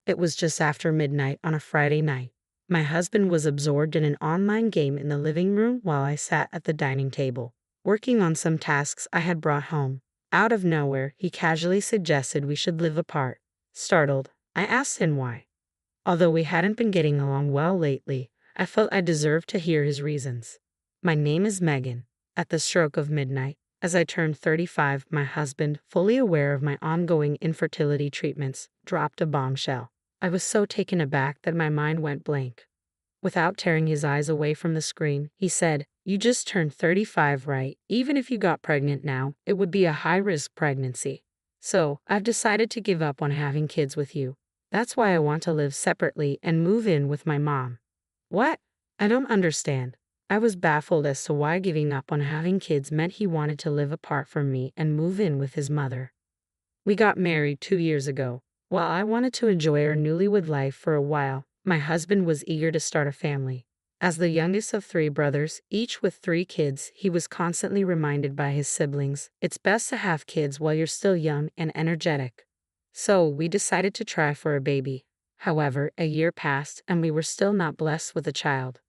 It was just after midnight on a Friday night. My husband was absorbed in an online game in the living room while I sat at the dining table, working on some tasks I had brought home. Out of nowhere, he casually suggested we should live apart. Startled, I asked him why. Although we hadn't been getting along well lately, I felt I deserved to hear his reasons. My name is Megan. At the stroke of midnight, as I turned 35, my husband, fully aware of my ongoing infertility treatments, dropped a bombshell. I was so taken aback that my mind went blank. Without tearing his eyes away from the screen, he said, "You just turned 35, right? Even if you got pregnant now, it would be a high-risk pregnancy. So, I've decided to give up on having kids with you. That's why I want to live separately and move in with my mom." What? I don't understand. I was baffled as to why giving up on having kids meant he wanted to live apart from me and move in with his mother. We got married 2 years ago. While I wanted to enjoy our newlywed life for a while, my husband was eager to start a family. As the youngest of three brothers, each with 3 kids, he was constantly reminded by his siblings, it's best to have kids while you're still young and energetic. So, we decided to try for a baby. However, a year passed and we were still not blessed with a child.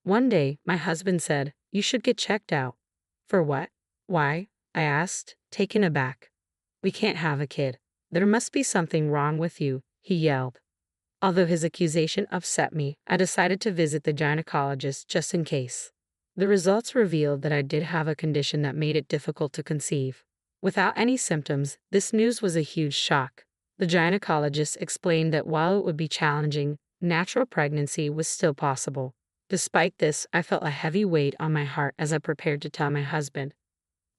One day, my husband said, "You should get checked out." For what? Why? I asked, taken aback. "We can't have a kid. There must be something wrong with you," he yelled. Although his accusation upset me, I decided to visit the gynecologist just in case. The results revealed that I did have a condition that made it difficult to conceive. Without any symptoms, this news was a huge shock. The gynecologist explained that while it would be challenging, natural pregnancy was still possible. Despite this, I felt a heavy weight on my heart as I prepared to tell my husband.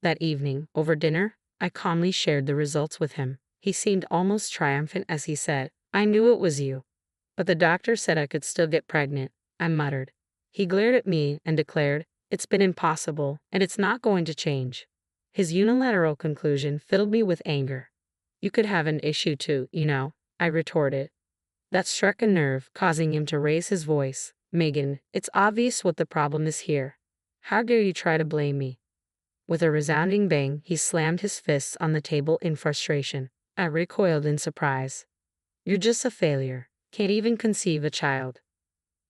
That evening, over dinner, I calmly shared the results with him. He seemed almost triumphant as he said, "I knew it was you. But the doctor said I could still get pregnant," I muttered. He glared at me and declared, "It's been impossible, and it's not going to change." His unilateral conclusion filled me with anger. "You could have an issue too, you know," I retorted. That struck a nerve, causing him to raise his voice. "Megan, it's obvious what the problem is here. How dare you try to blame me?" With a resounding bang, he slammed his fists on the table in frustration. I recoiled in surprise. "You're just a failure. Can't even conceive a child."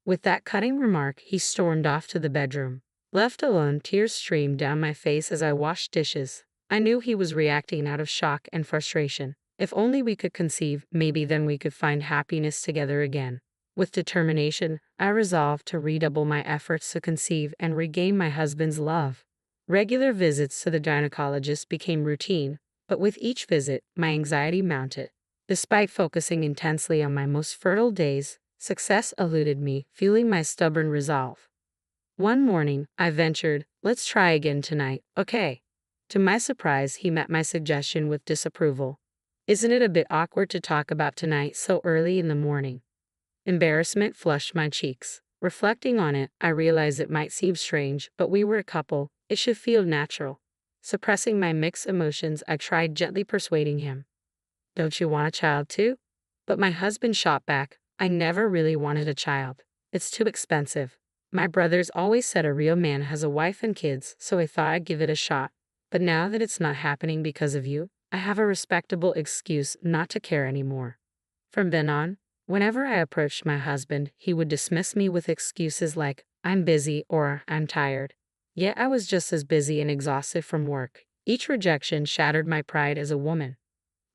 With that cutting remark, he stormed off to the bedroom. Left alone, tears streamed down my face as I washed dishes. I knew he was reacting out of shock and frustration. If only we could conceive, maybe then we could find happiness together again. With determination, I resolved to redouble my efforts to conceive and regain my husband's love. Regular visits to the gynecologist became routine, but with each visit, my anxiety mounted. Despite focusing intensely on my most fertile days, success eluded me, fueling my stubborn resolve. One morning, I ventured, "Let's try again tonight, okay?" To my surprise, he met my suggestion with disapproval. "Isn't it a bit awkward to talk about tonight so early in the morning?" Embarrassment flushed my cheeks. Reflecting on it, I realized it might seem strange, but we were a couple. It should feel natural. Suppressing my mixed emotions, I tried gently persuading him. "Don't you want a child too?" But my husband shot back, "I never really wanted a child. It's too expensive. My brothers always said a real man has a wife and kids, so I thought I'd give it a shot. But now that it's not happening because of you, I have a respectable excuse not to care anymore." From then on, whenever I approached my husband, he would dismiss me with excuses like, "I'm busy" or "I'm tired." Yet I was just as busy and exhausted from work. Each rejection shattered my pride as a woman.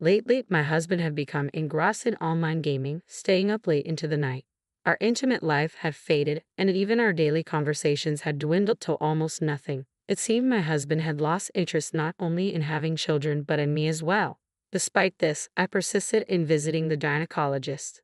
Lately, my husband had become engrossed in online gaming, staying up late into the night. Our intimate life had faded, and even our daily conversations had dwindled to almost nothing. It seemed my husband had lost interest not only in having children but in me as well. Despite this, I persisted in visiting the gynecologist.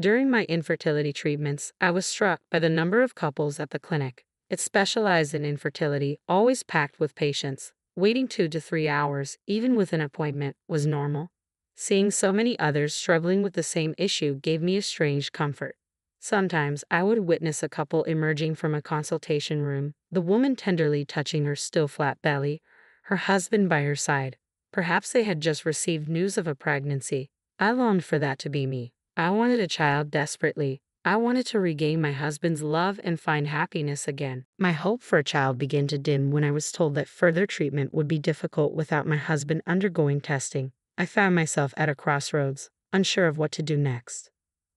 During my infertility treatments, I was struck by the number of couples at the clinic. It specialized in infertility, always packed with patients. Waiting 2 to 3 hours, even with an appointment, was normal. Seeing so many others struggling with the same issue gave me a strange comfort. Sometimes I would witness a couple emerging from a consultation room, the woman tenderly touching her still flat belly, her husband by her side. Perhaps they had just received news of a pregnancy. I longed for that to be me. I wanted a child desperately. I wanted to regain my husband's love and find happiness again. My hope for a child began to dim when I was told that further treatment would be difficult without my husband undergoing testing. I found myself at a crossroads, unsure of what to do next.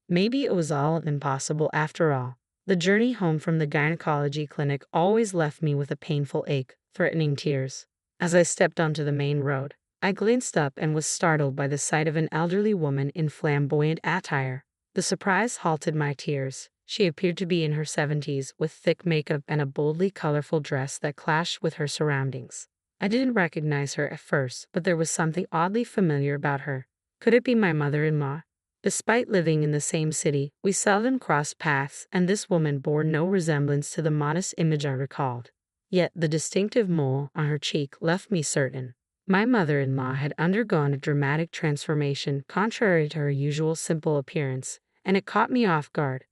Maybe it was all impossible after all. The journey home from the gynecology clinic always left me with a painful ache, threatening tears. As I stepped onto the main road, I glanced up and was startled by the sight of an elderly woman in flamboyant attire. The surprise halted my tears. She appeared to be in her 70s, with thick makeup and a boldly colorful dress that clashed with her surroundings. I didn't recognize her at first, but there was something oddly familiar about her. Could it be my mother-in-law? Despite living in the same city, we seldom crossed paths, and this woman bore no resemblance to the modest image I recalled. Yet the distinctive mole on her cheek left me certain. My mother-in-law had undergone a dramatic transformation contrary to her usual simple appearance, and it caught me off guard.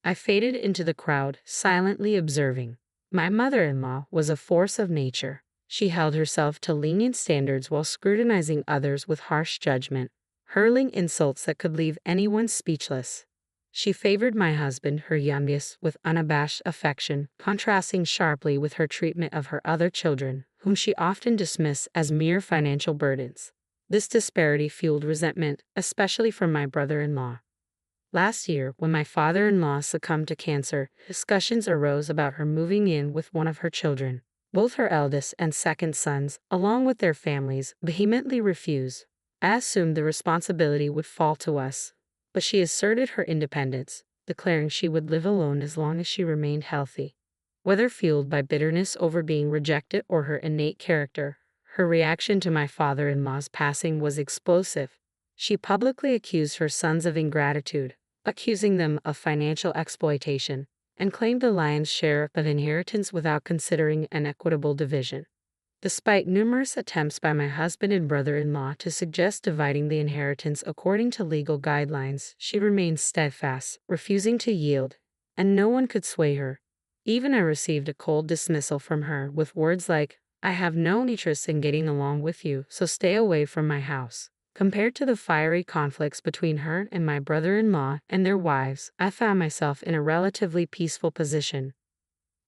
I faded into the crowd, silently observing. My mother-in-law was a force of nature. She held herself to lenient standards while scrutinizing others with harsh judgment, hurling insults that could leave anyone speechless. She favored my husband, her youngest, with unabashed affection, contrasting sharply with her treatment of her other children, whom she often dismissed as mere financial burdens. This disparity fueled resentment, especially from my brother-in-law. Last year, when my father-in-law succumbed to cancer, discussions arose about her moving in with one of her children. Both her eldest and second sons, along with their families, vehemently refused. I assumed the responsibility would fall to us, but she asserted her independence, declaring she would live alone as long as she remained healthy. Whether fueled by bitterness over being rejected or her innate character, her reaction to my father-in-law's passing was explosive. She publicly accused her sons of ingratitude, accusing them of financial exploitation, and claimed the lion's share of the inheritance without considering an equitable division. Despite numerous attempts by my husband and brother-in-law to suggest dividing the inheritance according to legal guidelines, she remained steadfast, refusing to yield, and no one could sway her. Even I received a cold dismissal from her with words like, "I have no interest in getting along with you, so stay away from my house." Compared to the fiery conflicts between her and my brother-in-law and their wives, I found myself in a relatively peaceful position.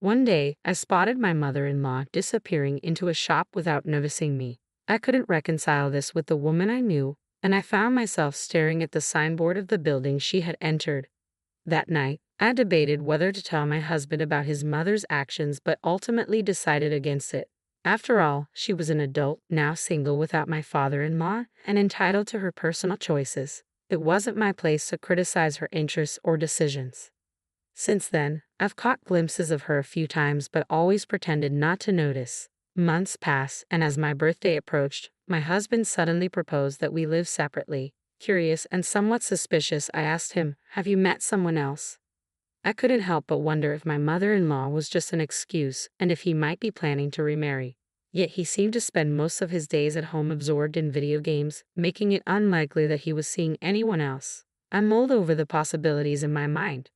One day, I spotted my mother-in-law disappearing into a shop without noticing me. I couldn't reconcile this with the woman I knew, and I found myself staring at the signboard of the building she had entered. That night, I debated whether to tell my husband about his mother's actions, but ultimately decided against it. After all, she was an adult, now single without my father-in-law, and entitled to her personal choices. It wasn't my place to criticize her interests or decisions. Since then, I've caught glimpses of her a few times but always pretended not to notice. Months passed, and as my birthday approached, my husband suddenly proposed that we live separately. Curious and somewhat suspicious, I asked him, "Have you met someone else?" I couldn't help but wonder if my mother-in-law was just an excuse and if he might be planning to remarry. Yet he seemed to spend most of his days at home absorbed in video games, making it unlikely that he was seeing anyone else. I mulled over the possibilities in my mind.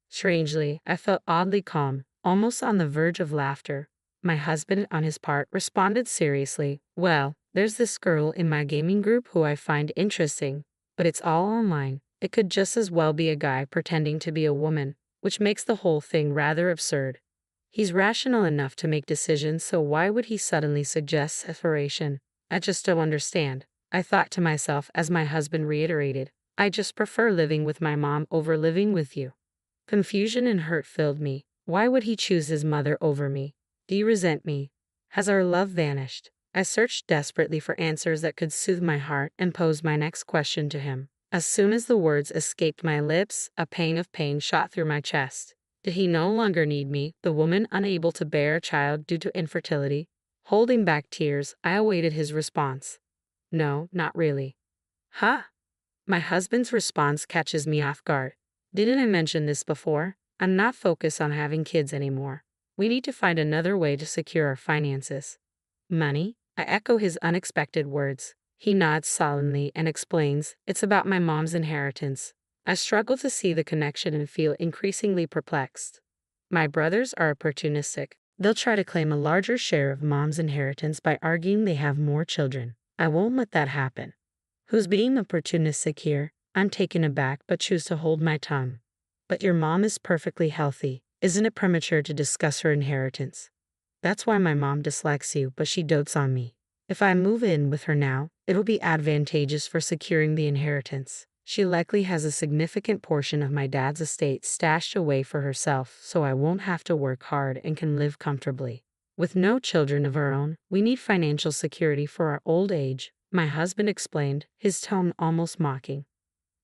Strangely, I felt oddly calm, almost on the verge of laughter. My husband, on his part, responded seriously, "Well, there's this girl in my gaming group who I find interesting, but it's all online. It could just as well be a guy pretending to be a woman, which makes the whole thing rather absurd. He's rational enough to make decisions, so why would he suddenly suggest separation? I just don't understand," I thought to myself as my husband reiterated, "I just prefer living with my mom over living with you." Confusion and hurt filled me. Why would he choose his mother over me? Do you resent me? Has our love vanished? I searched desperately for answers that could soothe my heart and posed my next question to him. As soon as the words escaped my lips, a pang of pain shot through my chest. Did he no longer need me, the woman unable to bear a child due to infertility? Holding back tears, I awaited his response. "No, not really." "Huh?" My husband's response catches me off guard. "Didn't I mention this before? I'm not focused on having kids anymore. We need to find another way to secure our finances." "Money?" I echo his unexpected words. He nods solemnly and explains, "It's about my mom's inheritance." I struggle to see the connection and feel increasingly perplexed. My brothers are opportunistic. They'll try to claim a larger share of mom's inheritance by arguing they have more children. I won't let that happen. Who's being opportunistic here? I'm taken aback but choose to hold my tongue. "But your mom is perfectly healthy. Isn't it premature to discuss her inheritance?" "That's why my mom dislikes you, but she dotes on me. If I move in with her now, it'll be advantageous for securing the inheritance." She likely has a significant portion of my dad's estate stashed away for herself, so I won't have to work hard and can live comfortably. With no children of our own, we need financial security for our old age, my husband explained, his tone almost mocking.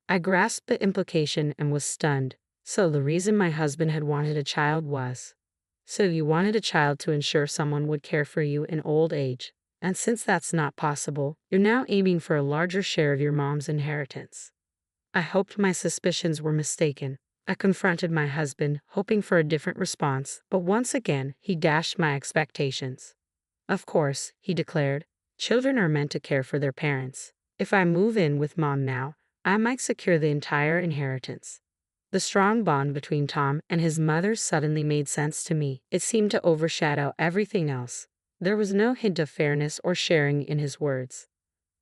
I grasped the implication and was stunned. So the reason my husband had wanted a child was. So you wanted a child to ensure someone would care for you in old age. And since that's not possible, you're now aiming for a larger share of your mom's inheritance. I hoped my suspicions were mistaken. I confronted my husband, hoping for a different response, but once again, he dashed my expectations. Of course, he declared, children are meant to care for their parents. If I move in with mom now, I might secure the entire inheritance. The strong bond between Tom and his mother suddenly made sense to me. It seemed to overshadow everything else. There was no hint of fairness or sharing in his words.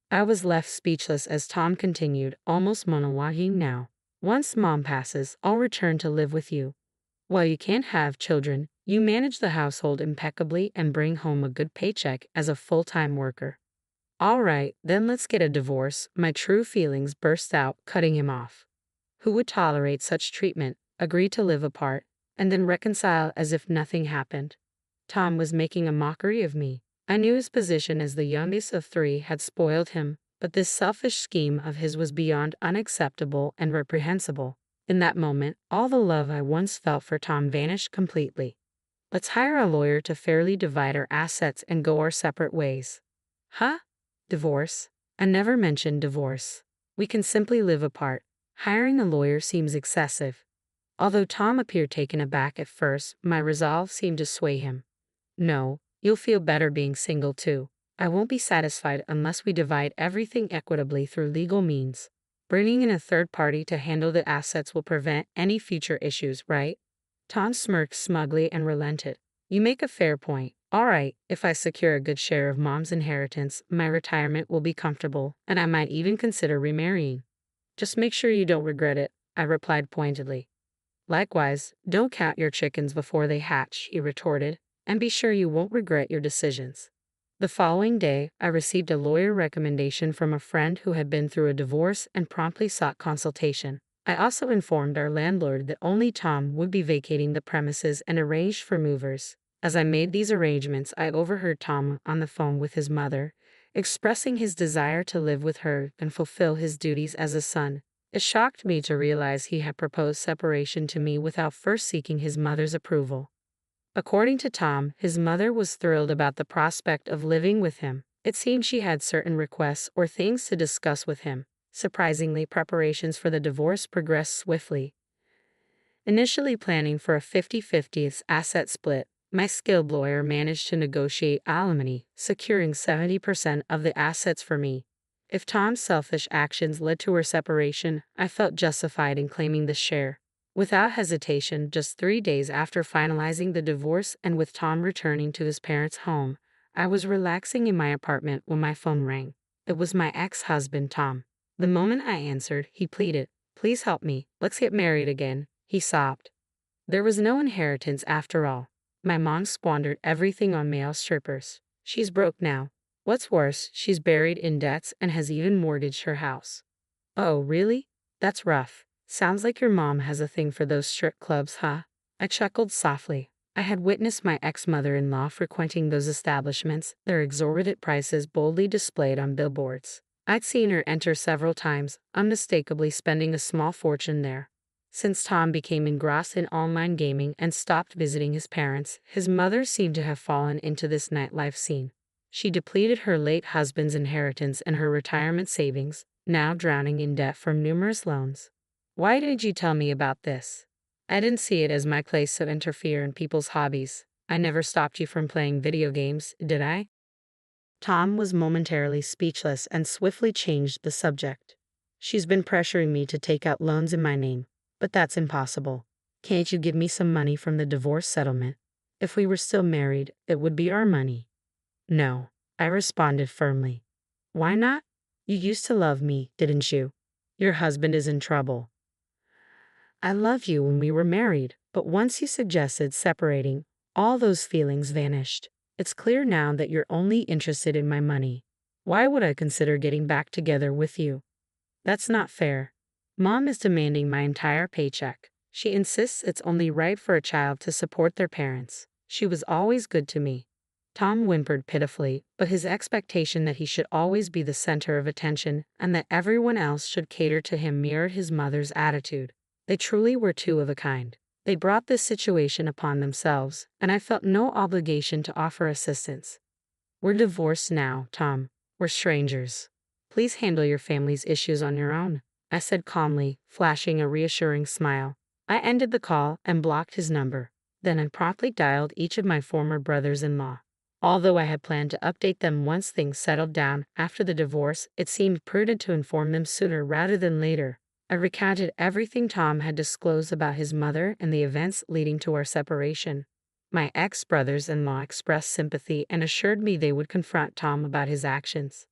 I was left speechless as Tom continued, almost monologuing now. Once mom passes, I'll return to live with you. While you can't have children, you manage the household impeccably and bring home a good paycheck as a full-time worker. All right, then let's get a divorce, my true feelings burst out, cutting him off. Who would tolerate such treatment, agree to live apart, and then reconcile as if nothing happened? Tom was making a mockery of me. I knew his position as the youngest of three had spoiled him, but this selfish scheme of his was beyond unacceptable and reprehensible. In that moment, all the love I once felt for Tom vanished completely. Let's hire a lawyer to fairly divide our assets and go our separate ways. Huh? Divorce? I never mentioned divorce. We can simply live apart. Hiring a lawyer seems excessive. Although Tom appeared taken aback at first, my resolve seemed to sway him. No, you'll feel better being single too. I won't be satisfied unless we divide everything equitably through legal means. Bringing in a third party to handle the assets will prevent any future issues, right? Tom smirked smugly and relented. You make a fair point. All right, if I secure a good share of mom's inheritance, my retirement will be comfortable, and I might even consider remarrying. Just make sure you don't regret it, I replied pointedly. Likewise, don't count your chickens before they hatch, he retorted, and be sure you won't regret your decisions. The following day, I received a lawyer recommendation from a friend who had been through a divorce and promptly sought consultation. I also informed our landlord that only Tom would be vacating the premises and arranged for movers. As I made these arrangements, I overheard Tom on the phone with his mother, expressing his desire to live with her and fulfill his duties as a son. It shocked me to realize he had proposed separation to me without first seeking his mother's approval. According to Tom, his mother was thrilled about the prospect of living with him. It seemed she had certain requests or things to discuss with him. Surprisingly, preparations for the divorce progressed swiftly. Initially planning for a 50-50 asset split, my skilled lawyer managed to negotiate alimony, securing 70% of the assets for me. If Tom's selfish actions led to her separation, I felt justified in claiming the share. Without hesitation, just 3 days after finalizing the divorce and with Tom returning to his parents' home, I was relaxing in my apartment when my phone rang. It was my ex-husband, Tom. The moment I answered, he pleaded, "Please help me, let's get married again," he sobbed. There was no inheritance after all. My mom squandered everything on male strippers. She's broke now. What's worse, she's buried in debts and has even mortgaged her house. Oh, really? That's rough. Sounds like your mom has a thing for those strip clubs, huh? I chuckled softly. I had witnessed my ex-mother-in-law frequenting those establishments, their exorbitant prices boldly displayed on billboards. I'd seen her enter several times, unmistakably spending a small fortune there. Since Tom became engrossed in online gaming and stopped visiting his parents, his mother seemed to have fallen into this nightlife scene. She depleted her late husband's inheritance and her retirement savings, now drowning in debt from numerous loans. Why didn't you tell me about this? I didn't see it as my place to interfere in people's hobbies. I never stopped you from playing video games, did I? Tom was momentarily speechless and swiftly changed the subject. She's been pressuring me to take out loans in my name, but that's impossible. Can't you give me some money from the divorce settlement? If we were still married, it would be our money. No, I responded firmly. Why not? You used to love me, didn't you? Your husband is in trouble. I loved you when we were married, but once you suggested separating, all those feelings vanished. It's clear now that you're only interested in my money. Why would I consider getting back together with you? That's not fair. Mom is demanding my entire paycheck. She insists it's only right for a child to support their parents. She was always good to me. Tom whimpered pitifully, but his expectation that he should always be the center of attention and that everyone else should cater to him mirrored his mother's attitude. They truly were two of a kind. They brought this situation upon themselves, and I felt no obligation to offer assistance. We're divorced now, Tom. We're strangers. Please handle your family's issues on your own, I said calmly, flashing a reassuring smile. I ended the call and blocked his number. Then I promptly dialed each of my former brothers-in-law. Although I had planned to update them once things settled down after the divorce, it seemed prudent to inform them sooner rather than later. I recounted everything Tom had disclosed about his mother and the events leading to our separation. My ex-brothers-in-law expressed sympathy and assured me they would confront Tom about his actions.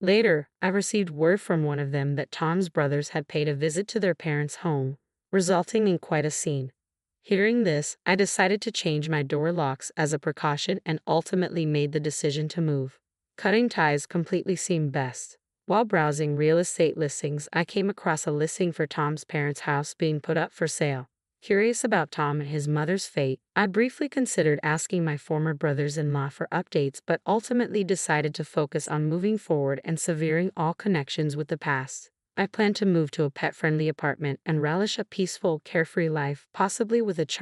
Later, I received word from one of them that Tom's brothers had paid a visit to their parents' home, resulting in quite a scene. Hearing this, I decided to change my door locks as a precaution and ultimately made the decision to move. Cutting ties completely seemed best. While browsing real estate listings, I came across a listing for Tom's parents' house being put up for sale. Curious about Tom and his mother's fate, I briefly considered asking my former brothers-in-law for updates but ultimately decided to focus on moving forward and severing all connections with the past. I plan to move to a pet-friendly apartment and relish a peaceful, carefree life, possibly with a charming